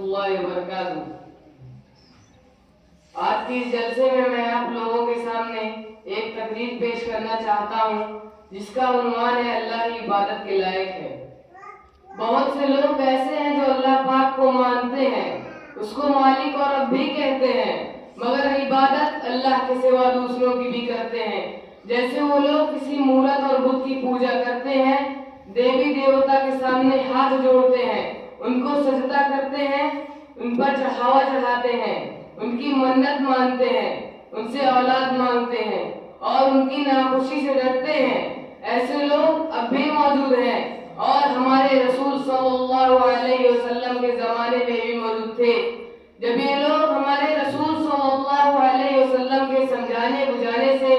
اللہ وبرکاتہ۔ آج کے اس جلسے میں آپ لوگوں کے سامنے ایک تقریر پیش کرنا چاہتا ہوں جس کا عنوان ہے اللہ ہی عبادت کے لائق ہے۔ بہت سے لوگ ایسے ہیں جو اللہ پاک کو مانتے ہیں، اس کو مالک اور رب بھی کہتے ہیں، مگر عبادت اللہ کے سوا دوسروں کی بھی کرتے ہیں۔ جیسے وہ لوگ کسی مورت اور بت کی پوجا کرتے ہیں، دیوی دیوتا کے سامنے ہاتھ جوڑتے ہیں، ان کو سجدہ کرتے ہیں، ان پر چڑھاوا چڑھاتے ہیں، ان کی منت مانتے ہیں، ان سے اولاد مانگتے ہیں اور ان کی ناخوشی سے ڈرتے ہیں۔ ایسے لوگ اب بھی موجود ہیں اور ہمارے رسول صلی اللہ علیہ وسلم کے زمانے میں بھی موجود تھے۔ جب یہ لوگ ہمارے رسول صلی اللہ علیہ وسلم کے سمجھانے بجھانے سے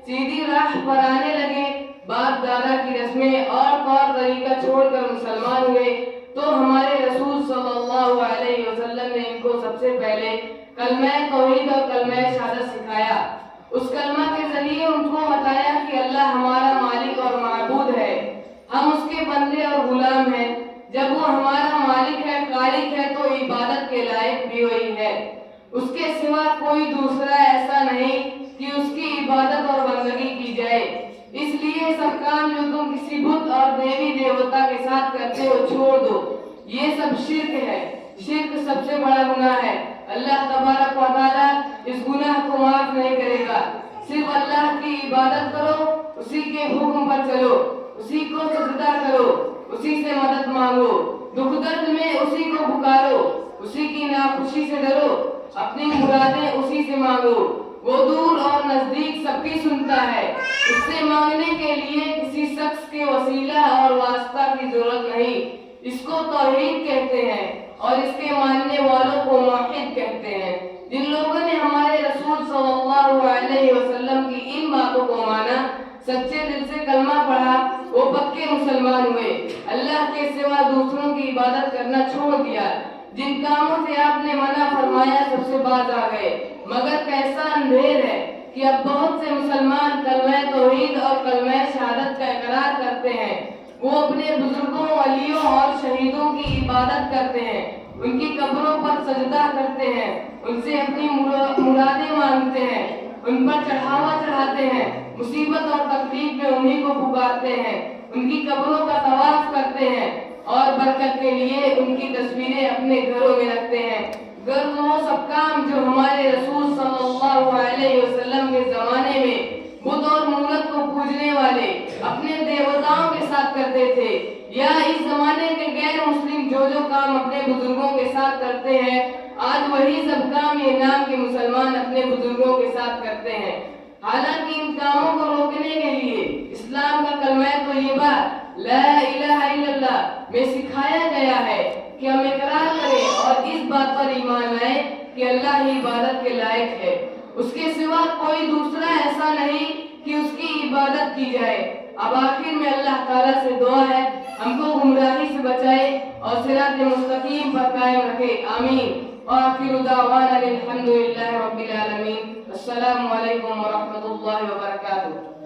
سیدھی راہ پر آنے لگے، باپ دادا کی رسمیں اور طور طریقہ چھوڑ کر مسلمان ہوئے، تو ہمارے رسول صلی اللہ علیہ وسلم نے ان کو سب سے پہلے کلمہ توحید اور کلمہ شہادت سکھایا۔ اس کلمہ کے ذریعے ان کو بتایا کہ اللہ ہمارا مالک اور معبود ہے، ہم اس کے بندے اور غلام ہیں۔ جب وہ ہمارا مالک ہے، خالق ہے، تو عبادت کے لائق بھی وہی ہے، اس کے سوا کوئی دوسرا ایسا نہیں کہ اس کی عبادت اور بندگی کی جائے۔ اس لیے سب کام جو تم کسی بت اور دیوی دیوتا کے ساتھ کرتے ہو چھوڑ دو، یہ سب شرک ہے۔ شرک سب سے بڑا گناہ ہے، اللہ تبارک و تعالیٰ اس گناہ کو معاف نہیں کرے گا۔ صرف اللہ کی عبادت کرو، اسی کے حکم پر چلو، اسی کو سجدہ کرو، اسی سے مدد مانگو، دکھ درد میں اسی کو پکارو، اسی کی ناخوشی سے ڈرو، اپنی مرادیں اسی سے مانگو۔ وہ دور اور نزدیک سب کی سنتا ہے، اس سے مانگنے کے لیے کسی شخص کے وسیلہ اور واسطہ کی ضرورت نہیں۔ اس کو توحید کہتے ہیں اور اس کے ماننے والوں کو موحد کہتے ہیں۔ جن لوگوں نے ہمارے رسول صلی اللہ علیہ وسلم کی ان باتوں کو مانا، سچے دل سے کلمہ پڑھا، وہ پکے مسلمان ہوئے، اللہ کے سوا دوسروں کی عبادت کرنا چھوڑ دیا۔ جن کاموں سے آپ نے منع فرمایا سب سے باز آ گئے، مگر کیسا اندھیر ہے کہ اب بہت سے مسلمان کلمہ توحید اور کلمہ شہادت کا اقرار کرتے ہیں، وہ اپنے بزرگوں، ولیوں اور شہیدوں کی عبادت کرتے ہیں، ان کی قبروں پر سجدہ کرتے ہیں، ان سے اپنی مرادیں مانگتے ہیں، ان پر چڑھاوا چڑھاتے ہیں، مصیبت اور تکلیف میں انہی کو پکارتے ہیں، ان کی قبروں کا طواف کرتے ہیں اور برکت کے لیے ان کی تصویریں اپنے گھروں میں رکھتے ہیں۔ گر وہ سب کام جو ہمارے رسول صلی اللہ علیہ وسلم کے زمانے میں بت اور مورت کو پوجنے والے اپنے دیوتاؤں کے ساتھ کرتے تھے، یا اس زمانے کے غیر مسلم جو کام اپنے بزرگوں کے ساتھ کرتے ہیں، آج وہی سب کام یہ نام کے مسلمان اپنے بزرگوں کے ساتھ کرتے ہیں۔ حالانکہ ان کاموں کو روکنے کے لیے اسلام کا کلمہ طیبہ لا الہ الا اللہ میں سکھایا گیا ہے کہ ہم اقرار کریں اور اس بات پر ایمان لائیں کہ اللہ ہی عبادت کے لائق ہے، اس کے سوا کوئی دوسرا ایسا نہیں کہ اس کی عبادت کی جائے۔ اب آخر میں اللہ تعالیٰ سے دعا ہے ہم کو گمراہی سے بچائے اور صراط مستقیم پر قائم رکھے، آمین۔ وآخر دعوانا الحمد للہ رب العالمین۔ السلام علیکم ورحمۃ اللہ وبرکاتہ۔